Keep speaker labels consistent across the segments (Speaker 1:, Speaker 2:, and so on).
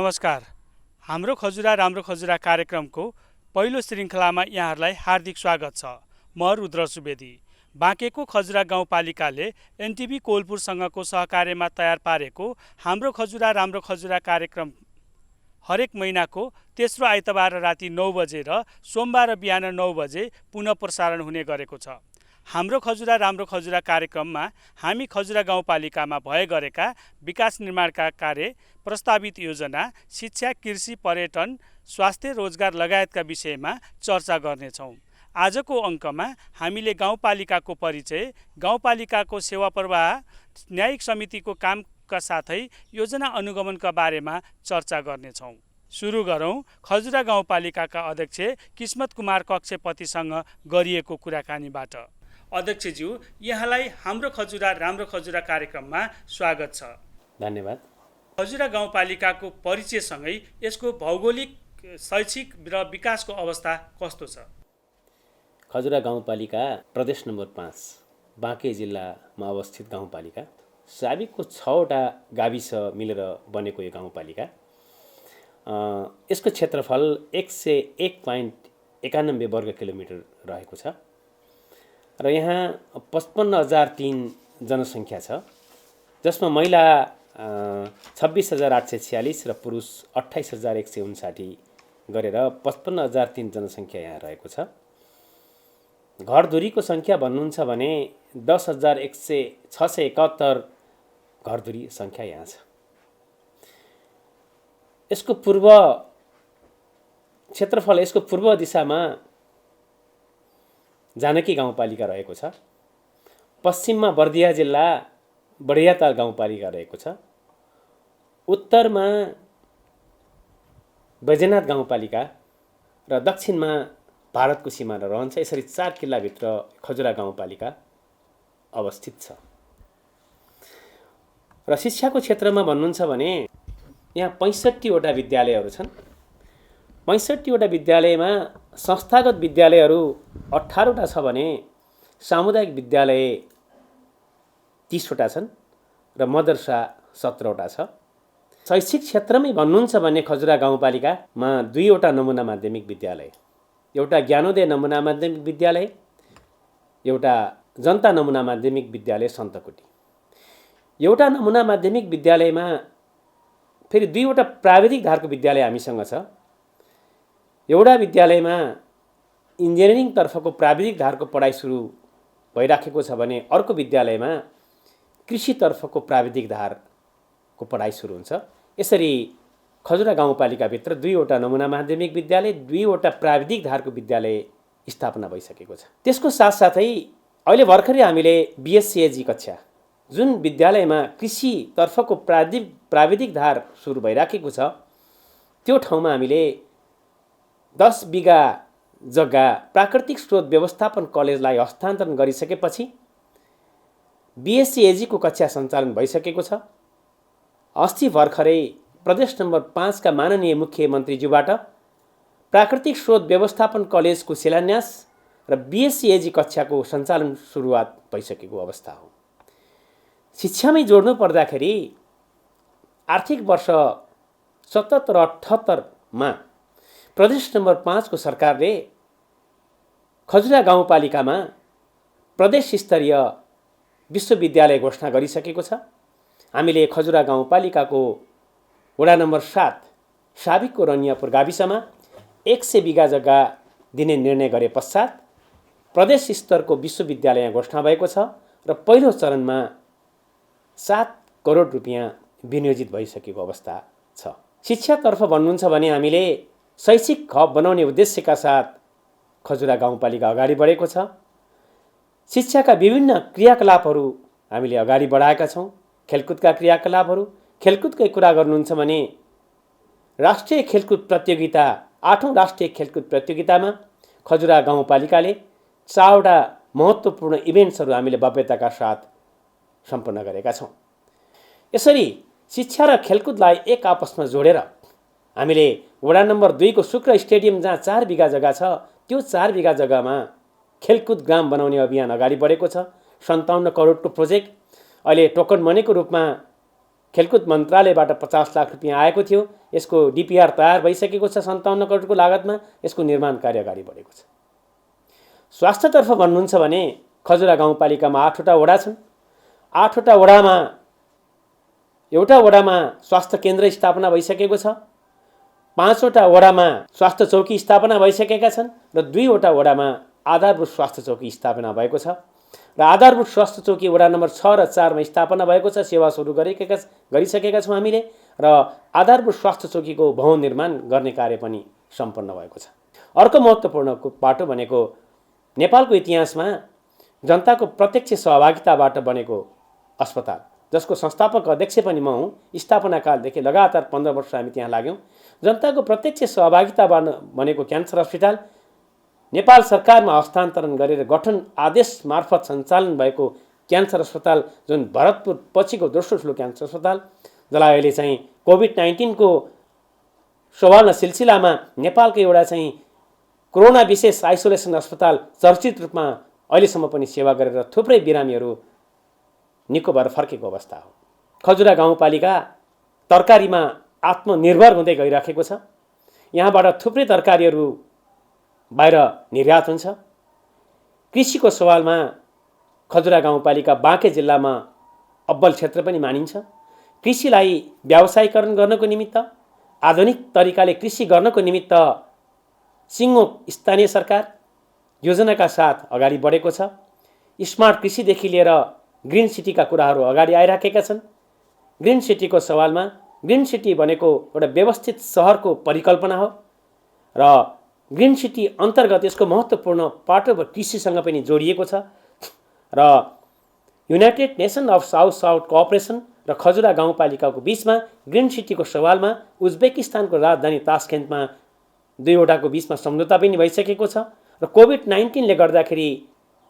Speaker 1: नमस्कार। हाम्रो खजुरा राम्रो खजुरा कार्यक्रमको पहिलो श्रृङ्खलामा यहाँहरूलाई हार्दिक स्वागत छ। म रुद्र सुवेदी। बाँकेको खजुरा गाउँपालिकाले एनटिभी कोलपुरसँगको सहकार्यमा तयार पारेको हाम्रो खजुरा राम्रो खजुरा कार्यक्रम हरेक महिनाको तेस्रो आइतबार राति 9 बजे र सोमबार बिहान 9 बजे पुनः प्रसारण हुने गरेको छ। हाम्रो खजुरा राम्रो खजुरा कार्यक्रममा हामी खजुरा गाउँपालिकामा भए गरेका विकास निर्माणका कार्य, प्रस्तावित योजना, शिक्षा, कृषि, पर्यटन, स्वास्थ्य, रोजगार लगायतका विषयमा चर्चा गर्नेछौँ। आजको अङ्कमा हामीले गाउँपालिकाको परिचय, गाउँपालिकाको सेवा प्रवाह, न्यायिक समितिको कामका साथै योजना अनुगमनका बारेमा चर्चा गर्नेछौँ। सुरु गरौँ खजुरा गाउँपालिकाका अध्यक्ष किस्मत कुमार कक्षपतिसँग गरिएको कुराकानीबाट। अध्यक्षज्यू, यहाँलाई हाम्रो खजुरा राम्रो खजुरा कार्यक्रममा स्वागत छ।
Speaker 2: धन्यवाद।
Speaker 1: खजुरा गाउँपालिकाको परिचयसँगै यसको भौगोलिक, शैक्षिक र विकासको अवस्था कस्तो छ?
Speaker 2: खजुरा गाउँपालिका प्रदेश नम्बर 5 बाँके जिल्लामा अवस्थित गाउँपालिका। साबिकको 6वटा गाविस मिलेर बनेको यो गाउँपालिका। यसको क्षेत्रफल 101.91 वर्ग किलोमिटर रहेको छ र यहाँ 55,003 जनसङ्ख्या छ, जसमा महिला 26,846 र पुरुष 28,159 गरेर 55,003 जनसङ्ख्या यहाँ रहेको छ। घरधुरीको सङ्ख्या भन्नुहुन्छ भने 10,671 घरधुरी सङ्ख्या यहाँ छ। यसको पूर्व दिशामा जानकी गाउँपालिका रहेको छ। पश्चिममा बर्दिया जिल्ला बढियाताल गाउँपालिका रहेको छ। उत्तरमा बैजनाथ गाउँपालिका र दक्षिणमा भारतको सिमाना रहन्छ। यसरी 4 किल्लाभित्र खजुरा गाउँपालिका अवस्थित छ। र शिक्षाको क्षेत्रमा भन्नुहुन्छ भने यहाँ 65वटा विद्यालयहरू छन्। 65वटा विद्यालयमा संस्थागत विद्यालयहरू 18वटा छ भने सामुदायिक विद्यालय 30वटा छन् र मदरसा 17वटा छ। शैक्षिक क्षेत्रमै भन्नुहुन्छ भने खजुरा गाउँपालिकामा 2वटा नमुना माध्यमिक विद्यालय, एउटा ज्ञानोदय नमुना माध्यमिक विद्यालय, एउटा जनता नमुना माध्यमिक विद्यालय सन्तकुटी। एउटा नमुना माध्यमिक विद्यालयमा फेरि 2वटा प्राविधिक धारको विद्यालय हामीसँग छ। एउटा विद्यालयमा इन्जिनियरिङ तर्फको प्राविधिक धारको पढाइ सुरु भइराखेको छ भने अर्को विद्यालयमा कृषितर्फको प्राविधिक धारको पढाइ सुरु हुन्छ। यसरी खजुरा गाउँपालिकाभित्र 2वटा नमुना माध्यमिक विद्यालय, 2वटा प्राविधिक धारको विद्यालय स्थापना भइसकेको छ। त्यसको साथसाथै अहिले भर्खरै हामीले बिएससी कक्षा, जुन विद्यालयमा कृषितर्फको प्राविधिक धार सुरु भइराखेको छ, त्यो ठाउँमा हामीले 10 बिघा जग्गा प्राकृतिक स्रोत व्यवस्थापन कलेजलाई हस्तान्तरण गरिसकेपछि बिएससी को कक्षा सञ्चालन भइसकेको छ। अस्ति भर्खरै प्रदेश नम्बर 5 का माननीय मुख्यमन्त्रीज्यूबाट प्राकृतिक स्रोत व्यवस्थापन कलेजको शिलान्यास र बिएससी कक्षाको सञ्चालन सुरुवात भइसकेको अवस्था हो। शिक्षामै जोड्नु पर्दाखेरि आर्थिक वर्ष 77-78 मा प्रदेश नम्बर 5 को सरकारले खजुरा गाउँपालिकामा प्रदेश स्तरीय विश्वविद्यालय घोषणा गरिसकेको छ। हामीले खजुरा गाउँपालिकाको वडा नम्बर 7 साबिकको रनियापुर गाविसमा 100 बिघा जग्गा दिने निर्णय गरे पश्चात प्रदेश स्तरको विश्वविद्यालय घोषणा भएको छ र पहिलो चरणमा 7 करोड रुपियाँ विनियोजित भइसकेको अवस्था छ। शिक्षातर्फ भन्नुहुन्छ भने हामीले शैक्षिक हब बनाउने उद्देश्यका साथ खजुरा गाउँपालिका अगाडि बढेको छ। शिक्षाका विभिन्न क्रियाकलापहरू हामीले अगाडि बढाएका छौँ। खेलकुदका क्रियाकलापहरू, खेलकुदकै कुरा गर्नुहुन्छ भने राष्ट्रिय खेलकुद प्रतियोगिता, 8औं राष्ट्रिय खेलकुद प्रतियोगितामा खजुरा गाउँपालिकाले 4वटा महत्त्वपूर्ण इभेन्ट्सहरू हामीले भव्यताका साथ सम्पन्न गरेका छौँ। यसरी शिक्षा र खेलकुदलाई एक आपसमा जोडेर हामीले वडा नम्बर 2 को शुक्र स्टेडियम, जहाँ 4 बिघा जग्गा छ, त्यो 4 बिघा जग्गामा खेलकुद ग्राम बनाउने अभियान अगाडि बढेको छ। 57 करोडको प्रोजेक्ट अहिले टोकन मनीको रूपमा खेलकुद मन्त्रालयबाट 50 लाख रुपियाँ आएको थियो। यसको डिपिआर तयार भइसकेको छ। 57 करोडको लागतमा यसको निर्माण कार्य अगाडि बढेको छ। स्वास्थ्यतर्फ भन्नुहुन्छ भने खजुरा गाउँपालिकामा 8वटा वडा छन्। 8वटा वडामा एउटा वडामा स्वास्थ्य केन्द्र स्थापना भइसकेको छ। 5वटा वडामा स्वास्थ्य चौकी स्थापना भइसकेका छन् र 2वटा वडामा आधारभूत स्वास्थ्य चौकी स्थापना भएको छ र आधारभूत स्वास्थ्य चौकी वडा नम्बर 6 र 4 मा स्थापना भएको छ। सेवा सुरु गरिसकेका छौँ हामीले र आधारभूत स्वास्थ्य चौकीको भवन निर्माण गर्ने कार्य पनि सम्पन्न भएको छ। अर्को महत्त्वपूर्ण पाटो भनेको नेपालको इतिहासमा जनताको प्रत्यक्ष सहभागिताबाट बनेको अस्पताल, जसको संस्थापक अध्यक्ष पनि म हुँ। स्थापना कालदेखि लगातार 15 वर्ष हामी त्यहाँ लाग्यौँ। जनताको प्रत्यक्ष सहभागिताबाट बनेको क्यान्सर अस्पताल नेपाल सरकारमा हस्तान्तरण गरेर गठन आदेश मार्फत सञ्चालन भएको क्यान्सर अस्पताल, जुन भरतपुर पछिको दोस्रो ठुलो क्यान्सर अस्पताल, जसलाई अहिले चाहिँ कोभिड-19 को सवाल सिलसिलामा नेपालको एउटा चाहिँ कोरोना विशेष आइसोलेसन अस्पताल चर्चित रूपमा अहिलेसम्म पनि सेवा गरेर थुप्रै बिरामीहरू निको भएर फर्केको अवस्था हो। खजुरा गाउँपालिका तरकारीमा आत्मनिर्भर हुँदै गइराखेको छ। यहाँबाट थुप्रै तरकारीहरू बाहिर निर्यात हुन्छ। कृषिको सवालमा खजुरा गाउँपालिका बाँके जिल्लामा अब्बल क्षेत्र पनि मानिन्छ। कृषिलाई व्यावसायीकरण गर्नको निमित्त, आधुनिक तरिकाले कृषि गर्नको निमित्त सिङ्गो स्थानीय सरकार योजनाका साथ अगाडि बढेको छ। स्मार्ट कृषिदेखि लिएर ग्रिन सिटीका कुराहरू अगाडि आइराखेका छन्। ग्रिन सिटीको सवालमा ग्रिन सिटी भनेको एउटा व्यवस्थित सहरको परिकल्पना हो र ग्रिन सिटी अन्तर्गत यसको महत्त्वपूर्ण पाटो कृषिसँग पनि जोडिएको छ र United nation of south south cooperation र खजुरा गाउँपालिकाको बीचमा ग्रिन सिटीको सवालमा उज्बेकिस्तानको राजधानी तास्केन्टमा 2वटाको बीचमा सम्झौता पनि भइसकेको छ र कोभिड-19 ले गर्दाखेरि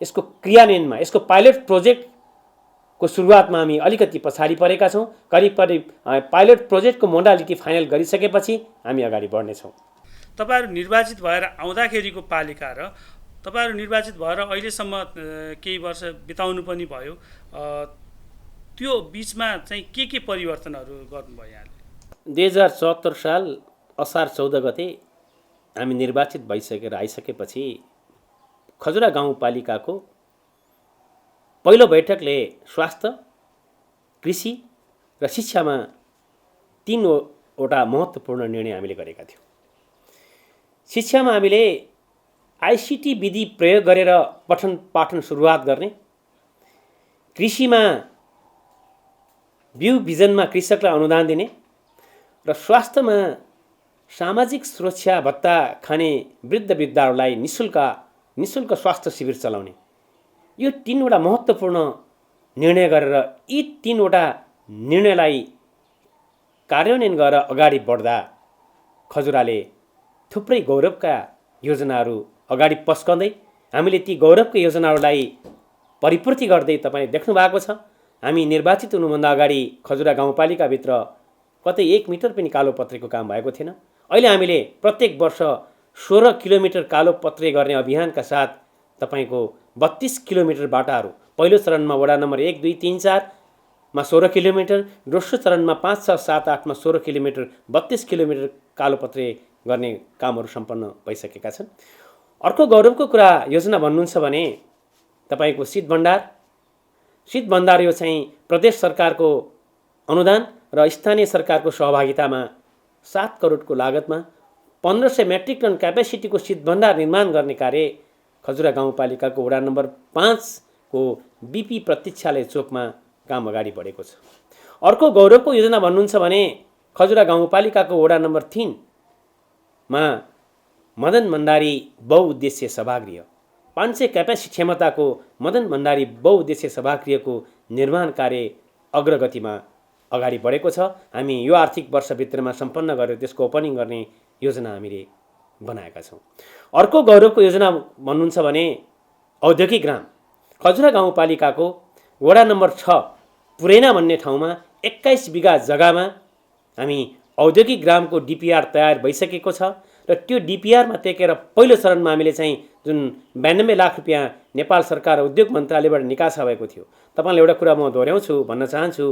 Speaker 2: यसको क्रियान्वयनमा, यसको पाइलट प्रोजेक्टको सुरुवातमा हामी अलिकति पछाडि परेका छौँ। करिब पाइलट प्रोजेक्टको मोडालिटी फाइनल गरिसकेपछि हामी अगाडि बढ्नेछौँ।
Speaker 1: तपाईहरु निर्वाचित भएर आउँदाखेरिको पालिका र तपाईहरु निर्वाचित भएर अहिलेसम्म केही वर्ष बिताउनु पनि भयो, त्यो बीचमा चाहिँ के परिवर्तनहरू गर्नुभयो यहाँले?
Speaker 2: 2074 साल असार 14 गते हामी निर्वाचित भइसकेर आइसकेपछि खजुरा गाउँपालिकाको पहिलो बैठकले स्वास्थ्य, कृषि र शिक्षामा 3वटा महत्त्वपूर्ण निर्णय हामीले गरेका थियौँ। शिक्षामा हामीले आइसिटी विधि प्रयोग गरेर पठन पाठन सुरुवात गर्ने, कृषिमा बिउ बिजनमा कृषकलाई अनुदान दिने र स्वास्थ्यमा सामाजिक सुरक्षा भत्ता खाने वृद्धहरूलाई निःशुल्क स्वास्थ्य शिविर चलाउने, यो 3वटा महत्त्वपूर्ण निर्णय गरेर यी 3वटा निर्णयलाई कार्यान्वयन गरेर अगाडि बढ्दा खजुराले थुप्रै गौरवका योजनाहरू अगाडि पस्कँदै हामीले ती गौरवका योजनाहरूलाई परिपूर्ति गर्दै तपाईँ देख्नु भएको छ। हामी निर्वाचित हुनुभन्दा अगाडि खजुरा गाउँपालिकाभित्र कतै 1 मिटर पनि कालो पत्रेको काम भएको थिएन। अहिले हामीले प्रत्येक वर्ष 16 किलोमिटर कालो पत्रे गर्ने अभियानका साथ तपाईको 32 किलोमिटर बाटाहरू, पहिलो चरणमा वडा नम्बर 1, 2, 3, 4 मा 16 किलोमिटर, दोस्रो चरणमा 5, 6, 7, 8 मा 16 किलोमिटर, 32 किलोमिटर कालो पत्रे गर्ने कामहरू सम्पन्न भइसकेका छन्। अर्को गौरवको कुरा योजना भन्नुहुन्छ भने तपाईको शीत भण्डार यो चाहिँ प्रदेश सरकारको अनुदान र स्थानीय सरकारको सहभागितामा 7 करोडको लागतमा 1500 मेट्रिक टन क्यापेसिटीको शीत भण्डार निर्माण गर्ने कार्य खजुरा गाउँपालिकाको वडा नम्बर 5 को बीपी प्रतीक्षालय चोकमा काम अगाडि बढेको छ। अर्को गौरवको योजना भन्नुहुन्छ भने खजुरा गाउँपालिकाको वडा नम्बर 3 मा मदन भण्डारी बहुउद्देश्य सभागृह, 500 क्यापेसिटी क्षमताको मदन भण्डारी बहुउद्देश्य सभागृहको निर्माण कार्य अग्रगतिमा अगाडि बढेको छ। हामी यो आर्थिक वर्षभित्रमा सम्पन्न गरेर त्यसको ओपनिङ गर्ने योजना हामीले बनाएका छौँ। अर्को गौरवको योजना भन्नुहुन्छ भने औद्योगिक ग्राम, खजुरा गाउँपालिकाको वडा नम्बर 6 पुरैना भन्ने ठाउँमा 21 बिघा जग्गामा हामी औद्योगिक ग्रामको डिपिआर तयार भइसकेको छ र त्यो डिपिआरमा टेकेर पहिलो चरणमा हामीले चाहिँ जुन 92 लाख रुपियाँ नेपाल सरकार उद्योग मन्त्रालयबाट निकासा भएको थियो। तपाईँलाई एउटा कुरा म दोहोऱ्याउँछु, भन्न चाहन्छु,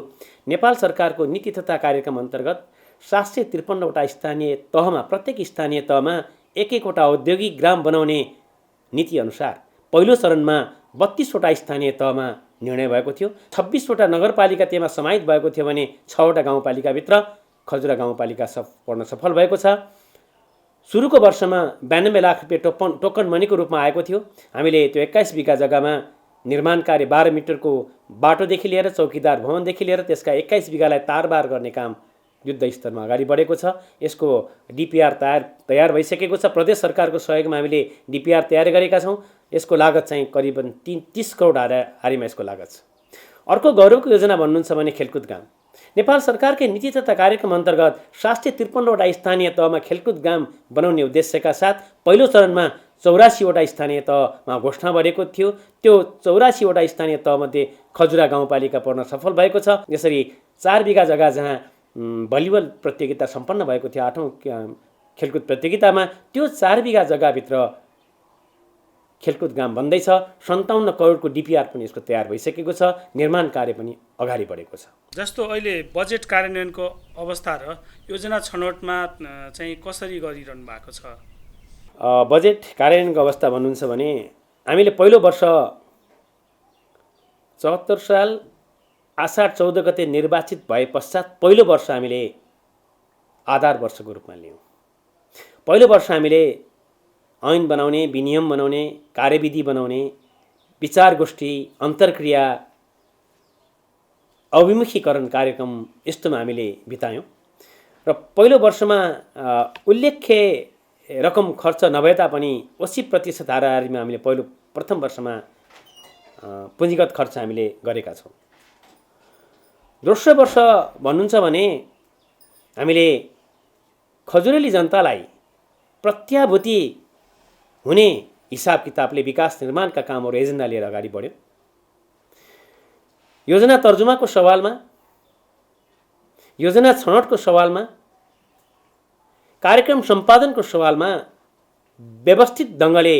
Speaker 2: नेपाल सरकारको नीति तथा कार्यक्रम अन्तर्गत 753वटा स्थानीय तहमा, प्रत्येक स्थानीय तहमा एक एकवटा औद्योगिक ग्राम बनाउने नीति अनुसार पहिलो चरणमा 32वटा स्थानीय तहमा निर्णय भएको थियो। 26वटा नगरपालिका त्यसमा समाहित भएको थियो भने 6वटा गाउँपालिकाभित्र खजुरा गाउँपालिका पर्न सफल भएको छ। सुरुको वर्षमा 92 लाख रुपियाँ टोकन मनीको रूपमा आएको थियो। हामीले त्यो 21 बिघा जग्गामा निर्माण कार्य 12 मिटरको बाटोदेखि लिएर चौकीदार भवनदेखि लिएर त्यसका 21 बिघालाई तारबार गर्ने काम युद्ध स्तरमा अगाडि बढेको छ। यसको डिपिआर तयार भइसकेको छ। प्रदेश सरकारको सहयोगमा हामीले डिपिआर तयार गरेका छौँ। यसको लागत चाहिँ करिबन 30 करोड हारीमा यसको लागत छ। अर्को गौरवको योजना भन्नुहुन्छ भने खेलकुद गाउँ। नेपाल सरकारकै नीति तथा कार्यक्रम अन्तर्गत 753वटा स्थानीय तहमा खेलकुद गाउँ बनाउने उद्देश्यका साथ पहिलो चरणमा 84वटा स्थानीय तहमा घोषणा गरेको थियो। त्यो 84वटा स्थानीय तहमध्ये खजुरा गाउँपालिका पर्न सफल भएको छ। यसरी 4 बिघा जग्गा जहाँ भलिबल प्रतियोगिता सम्पन्न भएको थियो 8औं खेलकुद प्रतियोगितामा, त्यो 4 बिघा जग्गाभित्र खेलकुद गाउँ बन्दैछ। 57 करोडको डिपिआर पनि यसको तयार भइसकेको छ। निर्माण कार्य पनि अगाडि बढेको छ।
Speaker 1: जस्तो अहिले बजेट कार्यान्वयनको अवस्था र योजना छनौटमा चाहिँ कसरी गरिरहनु भएको छ?
Speaker 2: बजेट कार्यान्वयनको अवस्था भन्नुहुन्छ भने हामीले पहिलो वर्ष 74 साल आषाढ 14 गते निर्वाचित भए पश्चात पहिलो वर्ष हामीले आधार वर्षको रूपमा लियौँ। पहिलो वर्ष हामीले ऐन बनाउने, विनियम बनाउने, कार्यविधि बनाउने, विचार गोष्ठी, अन्तर्क्रिया, अभिमुखीकरण कार्यक्रम यस्तोमा हामीले बितायौँ। र पहिलो वर्षमा उल्लेख्य रकम खर्च नभए तापनि 80% हाराहारीमा हामीले प्रथम वर्षमा पुँजीगत खर्च हामीले गरेका छौँ। दोस्रो वर्ष भन्नुहुन्छ भने हामीले खजुरेली जनतालाई प्रत्याभूति हुने हिसाब किताबले विकास निर्माणका कामहरू एजेन्डा लिएर अगाडि बढ्यो। योजना तर्जुमाको सवालमा, योजना छनौटको सवालमा, कार्यक्रम सम्पादनको सवालमा व्यवस्थित ढङ्गले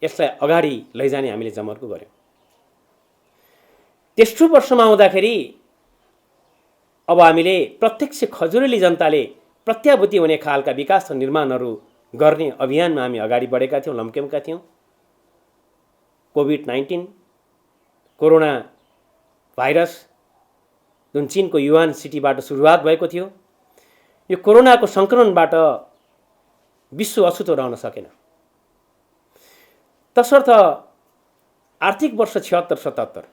Speaker 2: यसलाई अगाडि लैजाने हामीले जमर्को गर्यौँ। तेस्रो वर्षमा आउँदाखेरि अब हामीले प्रत्यक्ष खजुरेली जनताले प्रत्याभूति हुने खालका विकास र निर्माणहरू गर्ने अभियानमा हामी अगाडि बढेका थियौँ, लम्केका थियौँ। कोभिड-19 कोरोना भाइरस जुन चीनको युहान सिटीबाट सुरुवात भएको थियो, यो कोरोनाको सङ्क्रमणबाट विश्व अछुतो रहन सकेन। तसर्थ आर्थिक वर्ष 76-77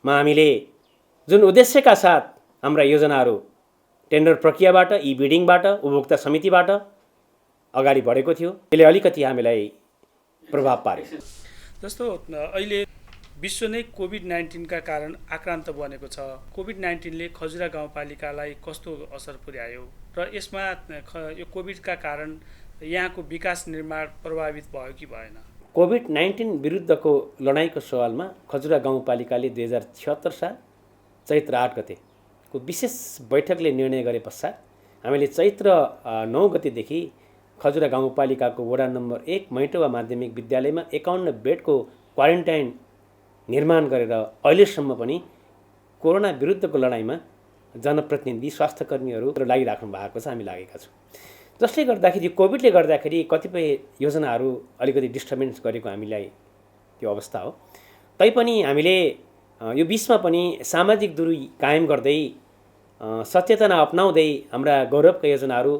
Speaker 2: मा हामीले जुन उद्देश्यका साथ हाम्रा योजनाहरू टेन्डर प्रक्रियाबाट, ई बिडिङबाट, उपभोक्ता समितिबाट अगाडि बढेको थियो, यसले अलिकति हामीलाई प्रभाव पार्यो।
Speaker 1: जस्तो अहिले विश्व नै कोभिड-19 का कारण आक्रान्त बनेको छ। कोभिड-19ले खजुरा गाउँपालिकालाई कस्तो असर पुर्यायो र यसमा यो कोभिडका कारण यहाँको विकास निर्माण प्रभावित भयो कि भएन?
Speaker 2: कोभिड-19 विरुद्धको लडाईँको सवालमा खजुरा गाउँपालिकाले 2076 साल चैत्र 8 गतेको विशेष बैठकले निर्णय गरे पश्चात हामीले चैत्र 9 गतेदेखि खजुरा गाउँपालिकाको वडा नम्बर 1 मैटोवा माध्यमिक विद्यालयमा 51 बेडको क्वारेन्टाइन निर्माण गरेर अहिलेसम्म पनि कोरोना विरुद्धको लडाईँमा जनप्रतिनिधि, स्वास्थ्यकर्मीहरू लागिराख्नु भएको छ, हामी लागेका छौँ। जसले गर्दाखेरि कोभिडले गर्दाखेरि कतिपय योजनाहरू अलिकति डिस्टर्बेन्स गरेको हामीलाई त्यो अवस्था हो। तैपनि हामीले यो बिचमा पनि सामाजिक दूरी कायम गर्दै सचेतना अपनाउँदै हाम्रा गौरवका योजनाहरू,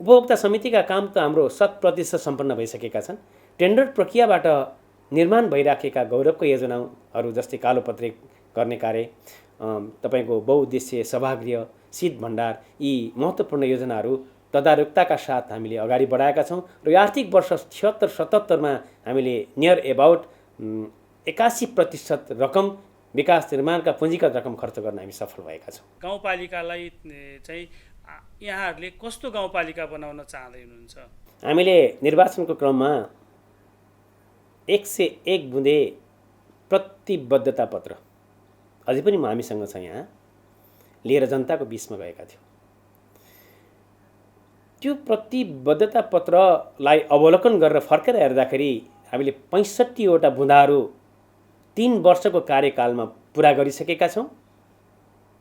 Speaker 2: उपभोक्ता समितिका काम त हाम्रो 100% सम्पन्न भइसकेका छन्। टेन्डर प्रक्रियाबाट निर्माण भइराखेका गौरवका योजनाहरू जस्तै कालोपत्रे गर्ने कार्य, तपाईँको बहुउद्देश्य सभागृह, शीत भण्डार, यी महत्त्वपूर्ण योजनाहरू तदारुकताका साथ हामीले अगाडि बढाएका छौँ। र यो आर्थिक वर्ष 76-77 मा हामीले नियर एबाउट 81% रकम विकास निर्माणका पुँजीगत रकम खर्च गर्न हामी सफल भएका छौँ।
Speaker 1: गाउँपालिकालाई चाहिँ यहाँहरूले कस्तो गाउँपालिका बनाउन चाहँदै हुनुहुन्छ?
Speaker 2: हामीले निर्वाचनको क्रममा 101 बुँदे प्रतिबद्धता पत्र अझै पनि हामीसँग छ, यहाँ लिएर जनताको बिचमा गएका थियौँ। त्यो प्रतिबद्धता पत्रलाई अवलोकन गरेर फर्केर हेर्दाखेरि हामीले 65वटा बुँदाहरू 3 वर्षको कार्यकालमा पुरा गरिसकेका छौँ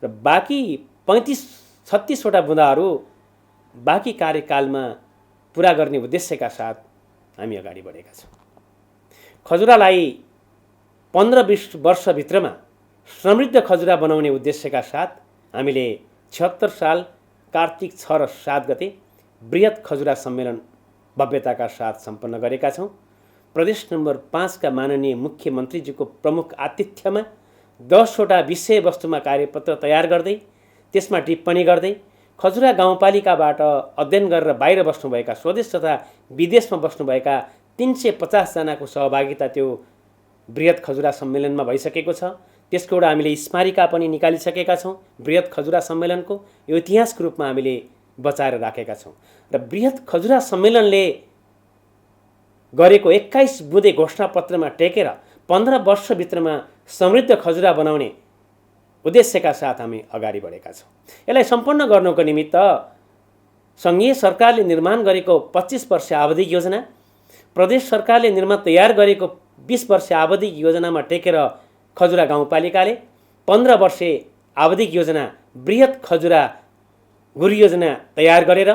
Speaker 2: र बाँकी 35-36वटा बुँदाहरू बाँकी कार्यकालमा पुरा गर्ने उद्देश्यका साथ हामी अगाडि बढेका छौँ। खजुरालाई 15-20 वर्षभित्रमा समृद्ध खजुरा बनाउने उद्देश्यका साथ हामीले 76 साल कार्तिक 6 र 7 गते बृहत खजुरा सम्मेलन भव्यताका साथ सम्पन्न गरेका छौँ। प्रदेश नम्बर 5 का माननीय मुख्यमन्त्रीजीको प्रमुख आतिथ्यमा 10वटा विषयवस्तुमा कार्यपत्र तयार गर्दै त्यसमा टिप्पणी गर्दै खजुरा गाउँपालिकाबाट अध्ययन गरेर बाहिर बस्नुभएका स्वदेश तथा विदेशमा बस्नुभएका 350 जनाको सहभागिता त्यो बृहत खजुरा सम्मेलनमा भइसकेको छ। त्यसको एउटा हामीले स्मारिका पनि निकालिसकेका छौँ। बृहत खजुरा सम्मेलनको यो इतिहासको रूपमा हामीले बचाएर राखेका छौँ र बृहत खजुरा सम्मेलनले गरेको 21 बुँदे घोषणापत्रमा टेकेर 15 वर्षभित्रमा समृद्ध खजुरा बनाउने उद्देश्यका साथ हामी अगाडि बढेका छौँ। यसलाई सम्पन्न गर्नको निमित्त सङ्घीय सरकारले निर्माण गरेको 25 वर्ष आवधिक योजना, प्रदेश सरकारले तयार गरेको 20 वर्ष आवधिक योजनामा टेकेर खजुरा गाउँपालिकाले 15 वर्षे आवधिक योजना बृहत खजुरा गुरु योजना तयार गरेर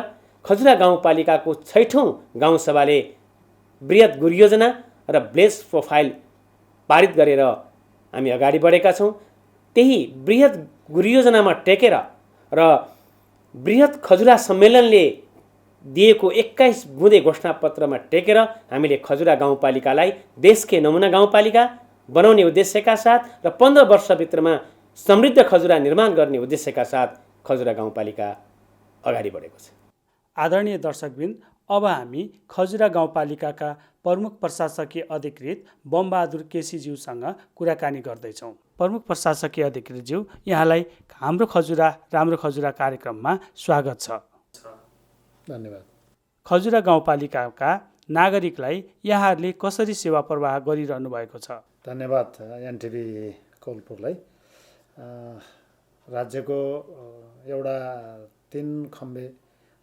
Speaker 2: खजुरा गाउँपालिकाको 6ठौँ गाउँसभाले बृहत गुरु योजना र ब्लेस प्रोफाइल पारित गरेर हामी अगाडि बढेका छौँ। त्यही बृहत गुरु योजनामा टेकेर र बृहत खजुरा सम्मेलनले दिएको 21 बुँदे घोषणापत्रमा टेकेर हामीले खजुरा गाउँपालिकालाई देशकै नमुना गाउँपालिका बनाउने उद्देश्यका साथ र 15 वर्षभित्रमा समृद्ध खजुरा निर्माण गर्ने उद्देश्यका साथ खजुरा गाउँपालिका अगाडि बढेको छ।
Speaker 1: आदरणीय दर्शकबिन, अब हामी खजुरा गाउँपालिकाका प्रमुख प्रशासकीय अधिकृत बमबहादुर केसीज्यूसँग कुराकानी गर्दैछौँ। प्रमुख प्रशासकीय अधिकृतज्यू, यहाँलाई हाम्रो खजुरा राम्रो खजुरा कार्यक्रममा स्वागत छ।
Speaker 3: धन्यवाद।
Speaker 1: खजुरा गाउँपालिकाका नागरिकलाई यहाँहरूले कसरी सेवा प्रवाह गरिरहनु भएको छ?
Speaker 3: धन्यवाद एनटिभी कोलपुरलाई। राज्यको एउटा 3 खम्बे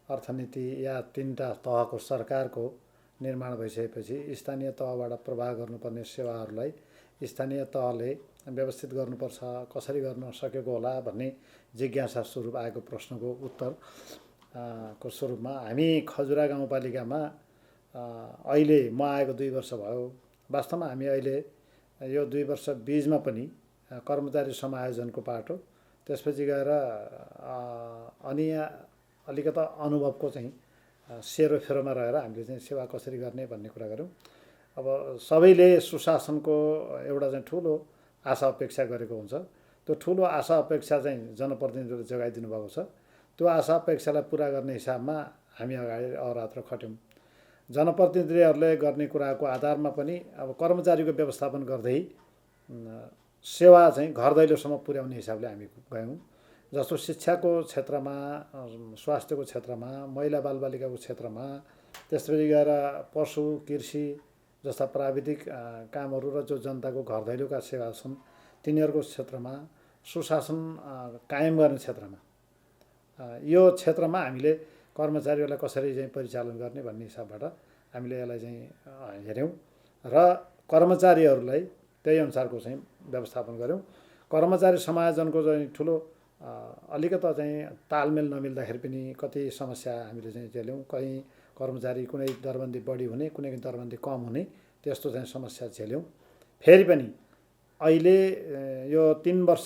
Speaker 3: अर्थनीति या 3टा तहको सरकारको निर्माण भइसकेपछि स्थानीय तहबाट प्रवाह गर्नुपर्ने सेवाहरूलाई स्थानीय तहले व्यवस्थित गर्नुपर्छ। कसरी गर्न सकेको होला भन्ने जिज्ञासा स्वरूप आएको प्रश्नको उत्तर को स्वरूपमा हामी खजुरा गाउँपालिकामा अहिले म आएको 2 वर्ष भयो। वास्तवमा हामी अहिले यो 2 वर्ष बीचमा पनि कर्मचारी समायोजनको पाटो, त्यसपछि गएर अनि अलिकता अनुभवको चाहिँ सेरोफेरोमा रहेर हामीले चाहिँ सेवा कसरी गर्ने भन्ने कुरा गऱ्यौँ। अब सबैले सुशासनको एउटा चाहिँ ठुलो आशा अपेक्षा गरेको हुन्छ। त्यो ठुलो आशा अपेक्षा चाहिँ जनप्रतिनिधिहरूले जगाइदिनु भएको छ। त्यो आशा अपेक्षालाई पुरा गर्ने हिसाबमा हामी अगाडि अहोरात्र खट्यौँ। जनप्रतिनिधिहरूले गर्ने कुराको आधारमा पनि अब कर्मचारीको व्यवस्थापन गर्दै सेवा चाहिँ घर दैलोसम्म पुर्याउने हिसाबले हामी गयौँ। जस्तो शिक्षाको क्षेत्रमा, स्वास्थ्यको क्षेत्रमा, महिला बालबालिकाको क्षेत्रमा, त्यसपछि गएर पशु कृषि जस्ता प्राविधिक कामहरू र जो जनताको घर दैलोका सेवा छन् तिनीहरूको क्षेत्रमा, सुशासन कायम गर्ने क्षेत्रमा, यो क्षेत्रमा हामीले कर्मचारीहरूलाई कसरी चाहिँ परिचालन गर्ने भन्ने हिसाबबाट हामीले यसलाई चाहिँ हेऱ्यौँ र कर्मचारीहरूलाई त्यही अनुसारको चाहिँ व्यवस्थापन गऱ्यौँ। कर्मचारी समायोजनको चाहिँ ठुलो अलिकता चाहिँ तालमेल नमिल्दाखेरि पनि कति समस्या हामीले चाहिँ झेल्यौँ। कहीँ कर्मचारी कुनै दरबन्दी बढी हुने, कुनै दरबन्दी कम हुने, त्यस्तो चाहिँ समस्या झेल्यौँ। फेरि पनि अहिले यो 3 वर्ष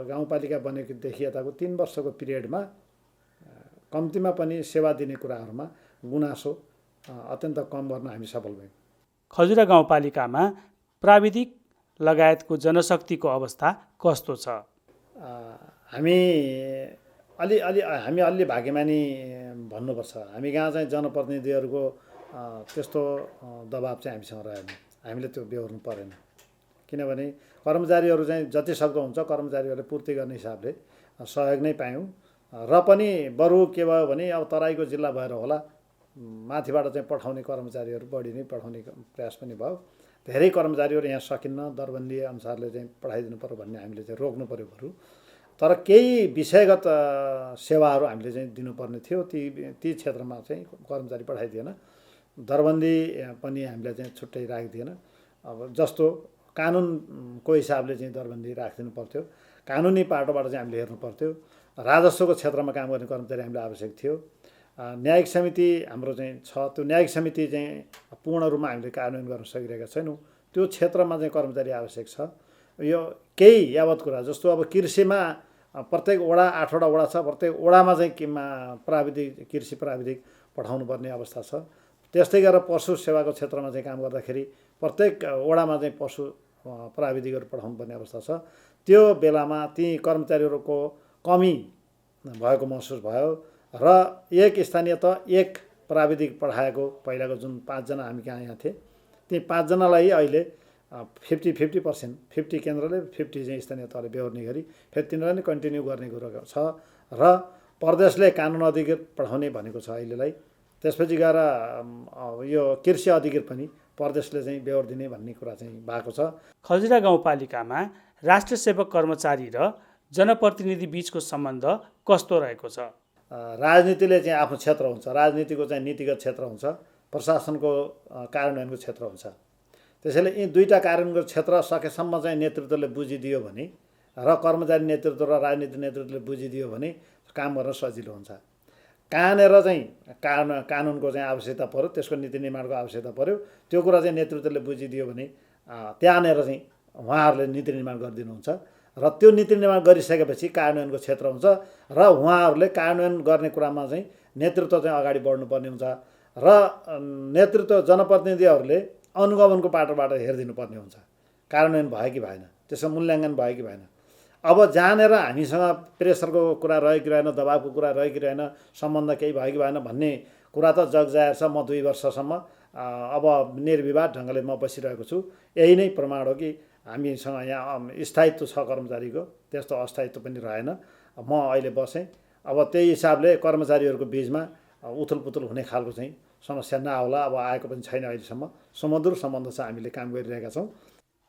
Speaker 3: गाउँपालिका बनेकोदेखि यताको 3 वर्षको पिरियडमा कम्तीमा पनि सेवा दिने कुराहरूमा गुनासो अत्यन्त कम गर्न हामी सफल भयौँ।
Speaker 1: खजुरा गाउँपालिकामा प्राविधिक लगायतको जनशक्तिको अवस्था कस्तो छ?
Speaker 3: हामी अलि भाग्यमानी भन्नुपर्छ। हामी कहाँ चाहिँ जनप्रतिनिधिहरूको त्यस्तो दबाब चाहिँ हामीसँग रहेन। हामीले त्यो बेहोर्नु परेन। किनभने कर्मचारीहरू चाहिँ जति सक्दो हुन्छ कर्मचारीहरूले पूर्ति गर्ने हिसाबले सहयोग नै पायौँ। र पनि बरु के भयो भने अब तराईको जिल्ला भएर होला माथिबाट चाहिँ पठाउने कर्मचारीहरू बढी नै पठाउने प्रयास पनि भयो। धेरै कर्मचारीहरू यहाँ सकिन्न, दरबन्दी अनुसारले चाहिँ पठाइदिनु पर्यो भन्ने हामीले चाहिँ रोक्नु पर्यो बरु। तर केही विषयगत सेवाहरू हामीले चाहिँ दिनुपर्ने थियो, ती क्षेत्रमा चाहिँ कर्मचारी पठाइदिएन। दरबन्दी पनि हामीले चाहिँ छुट्टै राखिदिएन। अब जस्तो कानुनको हिसाबले चाहिँ दरबन्दी राखिदिनु पर्थ्यो, कानुनी पाटोबाट चाहिँ हामीले हेर्नु पर्थ्यो। राजस्वको क्षेत्रमा काम गर्ने कर्मचारी हामीलाई आवश्यक थियो। न्यायिक समिति हाम्रो चाहिँ छ, त्यो न्यायिक समिति चाहिँ पूर्ण रूपमा हामीले कार्यान्वयन गर्न सकिरहेका छैनौँ। त्यो क्षेत्रमा चाहिँ कर्मचारी आवश्यक छ। यो केही यावत कुरा जस्तो अब कृषिमा प्रत्येक वडा 8वटा वडा छ, प्रत्येक वडामा चाहिँ प्राविधिक कृषि प्राविधिक पठाउनु पर्ने अवस्था छ। त्यस्तै गरेर पशु सेवाको क्षेत्रमा चाहिँ काम गर्दाखेरि प्रत्येक वडामा चाहिँ पशु प्राविधिकहरू पठाउनु पर्ने अवस्था छ। त्यो बेलामा ती कर्मचारीहरूको कमी भएको महसुस भयो र एक स्थानीय त एक प्राविधिक पठाएको पहिलाको जुन 5 जना हामी यहाँ थिए, ती 5 जनालाई अहिले 50% 50 केन्द्रले 50 चाहिँ स्थानीय तहले बेहोर्ने गरी फेरि तिनीहरूलाई नै कन्टिन्यू गर्ने कुरो छ र प्रदेशले कानुन अधिकृत पठाउने भनेको छ अहिलेलाई। त्यसपछि गएर यो कृषि अधिकृत पनि प्रदेशले चाहिँ बेहोरिदिने भन्ने कुरा चाहिँ भएको छ।
Speaker 1: खजुरा गाउँपालिकामा राष्ट्र सेवक कर्मचारी र जनप्रतिनिधि बीचको सम्बन्ध कस्तो रहेको छ?
Speaker 3: राजनीतिले चाहिँ आफ्नो क्षेत्र हुन्छ, राजनीतिको चाहिँ नीतिगत क्षेत्र हुन्छ, प्रशासनको कार्यान्वयनको क्षेत्र हुन्छ। त्यसैले यी दुईवटा कार्यान्वयनको क्षेत्र सकेसम्म चाहिँ नेतृत्वले बुझिदियो भने र कर्मचारी नेतृत्व र राजनीतिक नेतृत्वले बुझिदियो भने काम गर्न सजिलो हुन्छ। कहाँनिर चाहिँ कानुनको चाहिँ आवश्यकता पर्यो, त्यसको नीति निर्माणको आवश्यकता पर्यो, त्यो कुरा चाहिँ नेतृत्वले बुझिदियो भने त्यहाँनिर चाहिँ उहाँहरूले नीति निर्माण गरिदिनुहुन्छ र त्यो नीति निर्माण गरिसकेपछि कार्यान्वयनको क्षेत्र हुन्छ र उहाँहरूले कार्यान्वयन गर्ने कुरामा चाहिँ नेतृत्व चाहिँ अगाडि बढ्नुपर्ने हुन्छ र नेतृत्व जनप्रतिनिधिहरूले अनुगमनको पाटोबाट हेरिदिनु पर्ने हुन्छ, कार्यान्वयन भयो कि भएन, त्यसको मूल्याङ्कन भयो कि भएन। अब जहाँनिर हामीसँग प्रेसरको कुरा रह्यो कि रहेन, दबावको कुरा रह्यो कि रहेन, सम्बन्ध केही भयो कि भएन भन्ने कुरा त जगजाहेर छ। म 2 वर्षसम्म अब निर्विवाद ढङ्गले म बसिरहेको छु। यही नै प्रमाण हो कि हामीसँग यहाँ स्थायित्व छ कर्मचारीको, त्यस्तो अस्थायित्व पनि रहेन। म अहिले बसेँ, अब त्यही हिसाबले कर्मचारीहरूको बिचमा उथुलपुथुल हुने खालको चाहिँ समस्या नआउला, अब आएको पनि छैन। अहिलेसम्म सुमधुर सम्बन्ध छ, हामीले काम गरिरहेका छौँ।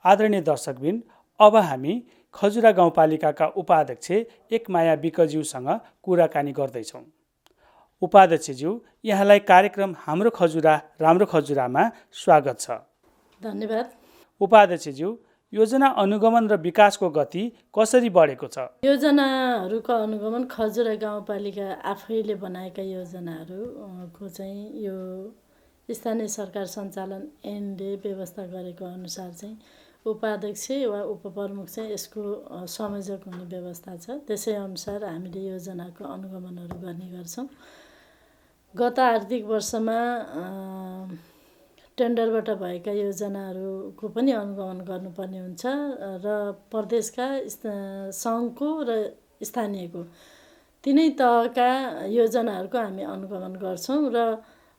Speaker 1: आदरणीय दर्शकबिन, अब हामी खजुरा गाउँपालिकाका उपाध्यक्ष एकमाया विकज्यूसँग कुराकानी गर्दैछौँ। उपाध्यक्षज्यू, यहाँलाई कार्यक्रम हाम्रो खजुरा राम्रो खजुरामा स्वागत छ।
Speaker 4: धन्यवाद।
Speaker 1: उपाध्यक्षज्यू, योजना अनुगमन र विकासको गति कसरी बढेको छ?
Speaker 4: योजनाहरूको अनुगमन खजुरा गाउँपालिका आफैले बनाएका योजनाहरूको चाहिँ यो स्थानीय सरकार सञ्चालन ऐनले व्यवस्था गरेको अनुसार चाहिँ उपाध्यक्ष वा उपप्रमुख चाहिँ यसको संयोजक हुने व्यवस्था छ। त्यसै अनुसार हामीले योजनाको अनुगमनहरू गर्ने गर्छौँ। गत आर्थिक वर्षमा टेन्डरबाट भएका योजनाहरूको पनि अनुगमन गर्नुपर्ने हुन्छ र प्रदेशका सङ्घको र स्थानीयको तिनै तहका योजनाहरूको हामी अनुगमन गर्छौँ र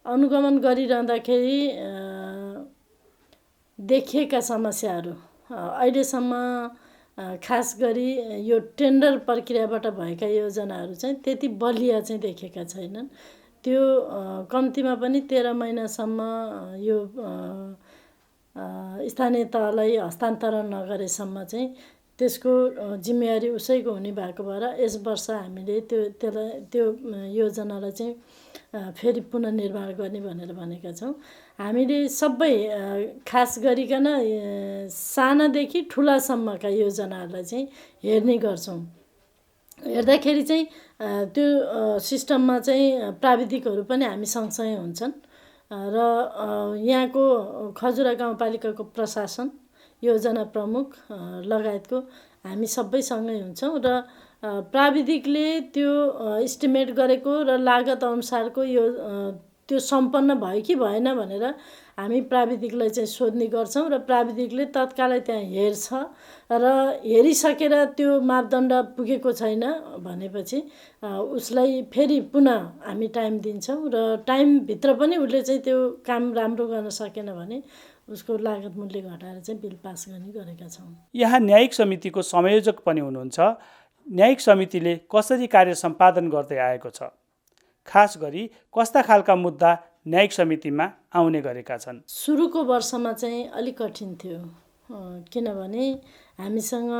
Speaker 4: अनुगमन गरिरहँदाखेरि देखिएका समस्याहरू अहिलेसम्म खास गरी यो टेन्डर प्रक्रियाबाट भएका योजनाहरू चाहिँ त्यति बलिया चाहिँ देखेका छैनन्। त्यो कम्तीमा पनि 13 महिनासम्म यो स्थानीय तहलाई हस्तान्तरण नगरेसम्म चाहिँ त्यसको जिम्मेवारी उसैको हुने भएको भएर यस वर्ष हामीले त्यो योजनालाई चाहिँ फेरि पुनर्निर्माण गर्ने भनेर भनेका छौँ। हामीले सबै खास गरिकन सानादेखि ठुलासम्मका योजनाहरूलाई चाहिँ हेर्ने गर्छौँ। हेर्दाखेरि चाहिँ त्यो सिस्टममा चाहिँ प्राविधिकहरू पनि हामी सँगसँगै हुन्छन् र यहाँको खजुरा गाउँपालिकाको प्रशासन, योजना प्रमुख लगायतको हामी सबैसँगै हुन्छौँ र प्राविधिकले त्यो इस्टिमेट गरेको र लागत अनुसारको यो त्यो सम्पन्न भयो कि भएन भनेर हामी प्राविधिकलाई चाहिँ सोध्ने गर्छौँ र प्राविधिकले तत्कालै त्यहाँ हेर्छ र हेरिसकेर त्यो मापदण्ड पुगेको छैन भनेपछि उसलाई फेरि पुनः हामी टाइम दिन्छौँ र टाइमभित्र पनि उसले चाहिँ त्यो काम राम्रो गर्न सकेन भने उसको लागत मूल्य घटाएर चाहिँ बिल पास गर्ने गरेका छौँ।
Speaker 1: यहाँ न्यायिक समितिको संयोजक पनि हुनुहुन्छ। न्यायिक समितिले कसरी कार्य सम्पादन गर्दै आएको छ? खास गरी कस्ता खालका मुद्दा न्यायिक समितिमा आउने गरेका छन्?
Speaker 4: सुरुको वर्षमा चाहिँ अलिक कठिन थियो, किनभने हामीसँग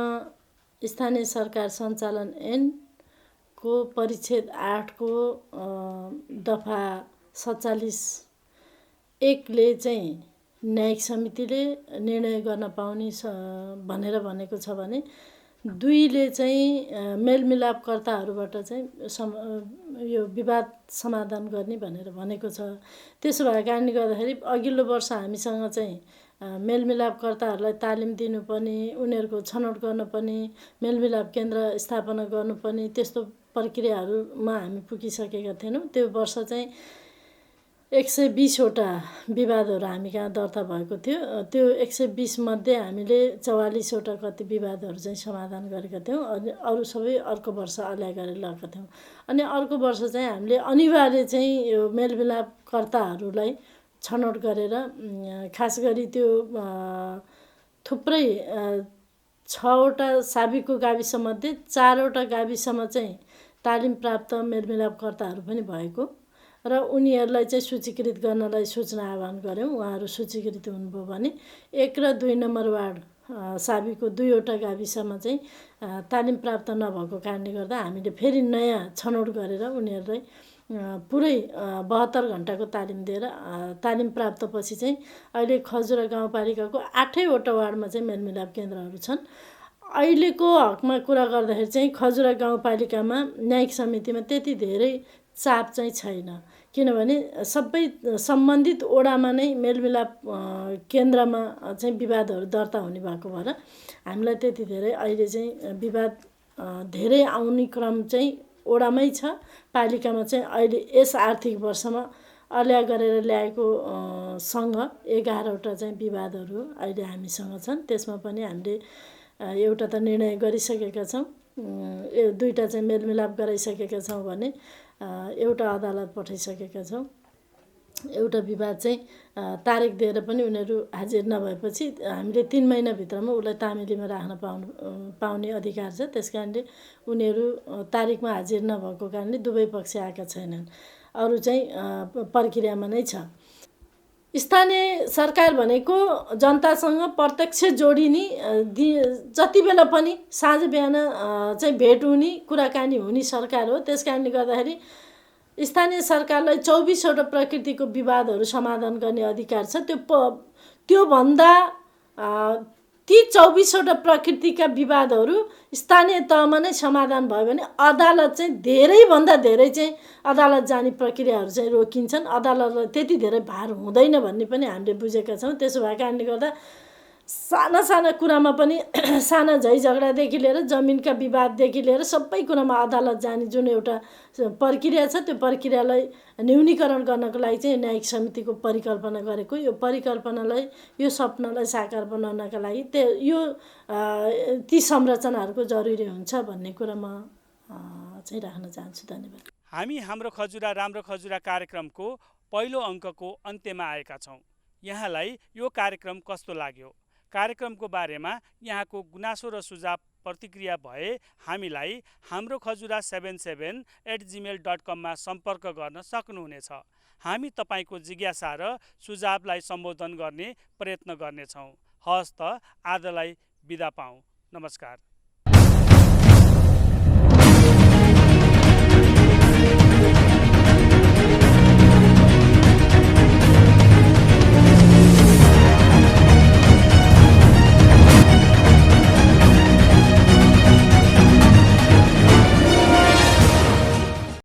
Speaker 4: स्थानीय सरकार सञ्चालन ऐनको परिच्छेद 8 को दफा 47(1) चाहिँ न्यायिक समितिले निर्णय गर्न पाउने भनेर भनेको छ भने 2 ले चाहिँ मेलमिलापकर्ताहरूबाट चाहिँ यो विवाद समाधान गर्ने भनेर भनेको छ। त्यसो भएको कारणले गर्दाखेरि अघिल्लो वर्ष हामीसँग चाहिँ मेलमिलापकर्ताहरूलाई तालिम दिनुपर्ने, उनीहरूको छनौट गर्नुपर्ने, मेलमिलाप केन्द्र स्थापना गर्नुपर्ने त्यस्तो प्रक्रियाहरूमा हामी पुगिसकेका थिएनौँ। त्यो वर्ष चाहिँ 120 वटा विवादहरू हामी कहाँ दर्ता भएको थियो। त्यो 120 मध्ये हामीले 44 वटा कति विवादहरू चाहिँ समाधान गरेका थियौँ। अनि अरू सबै अर्को वर्ष अल्याइ गरेर लगाएका थियौँ। अनि अर्को वर्ष चाहिँ हामीले अनिवार्य चाहिँ यो मेलमिलापकर्ताहरूलाई छनौट गरेर खास गरी त्यो थुप्रै 6 वटा साबिकको गाविसमध्ये 4 वटा गाविसमा चाहिँ तालिम प्राप्त मेलमिलापकर्ताहरू पनि भएको र उनीहरूलाई चाहिँ सूचीकृत गर्नलाई सूचना आह्वान गऱ्यौँ। उहाँहरू सूचीकृत हुनुभयो भने 1 र 2 नम्बर वार्ड साबिकको 2 वटा गाविसमा चाहिँ तालिम प्राप्त नभएको कारणले गर्दा हामीले फेरि नयाँ छनौट गरेर उनीहरूलाई पुरै 72 घण्टाको तालिम दिएर तालिम प्राप्तपछि चाहिँ अहिले खजुरा गाउँपालिकाको 8 वटा वार्डमा चाहिँ मेलमिलाप केन्द्रहरू छन्। अहिलेको हकमा कुरा गर्दाखेरि चाहिँ खजुरा गाउँपालिकामा न्यायिक समितिमा त्यति धेरै चाप चाहिँ छैन, किनभने सबै सम्बन्धित वडामा नै मेलमिलाप केन्द्रमा चाहिँ विवादहरू दर्ता हुने भएको भएर हामीलाई त्यति धेरै अहिले चाहिँ विवाद धेरै आउने क्रम चाहिँ वडामै छ। पालिकामा चाहिँ अहिले यस आर्थिक वर्षमा अल्याइ गरेर ल्याएको सँग 11 वटा चाहिँ विवादहरू अहिले हामीसँग छन्। त्यसमा पनि हामीले एउटा त निर्णय गरिसकेका छौँ, 2टा चाहिँ मेलमिलाप गराइसकेका छौँ भने एउटा अदालत पठाइसकेका छौँ। एउटा विवाद चाहिँ तारिक दिएर पनि उनीहरू हाजिर नभएपछि हामीले 3 महिनाभित्रमा उसलाई तामेलीमा राख्न पाउने अधिकार छ। त्यस कारणले उनीहरू तारिकमा हाजिर नभएको कारणले दुवै पक्ष आएका छैनन्। अरू चाहिँ प्रक्रियामा नै छ। स्थानीय सरकार भनेको जनतासँग प्रत्यक्ष जोडिने, जति बेला पनि साँझ बिहान चाहिँ भेट हुने, कुराकानी हुने सरकार हो। त्यस कारणले गर्दाखेरि स्थानीय सरकारलाई 24 वटा प्रकृतिको विवादहरू समाधान गर्ने अधिकार छ। त्योभन्दा ती 24 वटा प्रकृतिका विवादहरू स्थानीय तहमा नै समाधान भयो भने अदालत चाहिँ धेरैभन्दा धेरै चाहिँ अदालत जाने प्रक्रियाहरू चाहिँ रोकिन्छन्। अदालतलाई त्यति धेरै भार हुँदैन भन्ने पनि हामीले बुझेका छौँ। त्यसो भएको कारणले गर्दा साना साना कुरामा पनि साना झै झगडादेखि लिएर जमिनका विवाददेखि लिएर सबै कुरामा अदालत जाने जुन एउटा प्रक्रिया छ, त्यो प्रक्रियालाई न्यूनीकरण गर्नको लागि चाहिँ न्यायिक समितिको परिकल्पना गरेको। यो परिकल्पनालाई, यो सपनालाई साकार बनाउनका लागि ती संरचनाहरूको जरुरी हुन्छ भन्ने कुरा म चाहिँ राख्न चाहन्छु। धन्यवाद।
Speaker 1: हामी हाम्रो खजुरा राम्रो खजुरा कार्यक्रमको पहिलो अङ्कको अन्त्यमा आएका छौँ। यहाँलाई यो कार्यक्रम कस्तो लाग्यो? कार्यक्रमको बारेमा यहाँको गुनासो र सुझाव प्रतिक्रिया भए हामीलाई हाम्रो खजुरा 77@gmail.com मा सम्पर्क गर्न सक्नुहुनेछ। हामी तपाईँको जिज्ञासा र सुझावलाई सम्बोधन गर्ने प्रयत्न गर्नेछौँ। हवस् त, आजलाई बिदा पाऊँ। नमस्कार।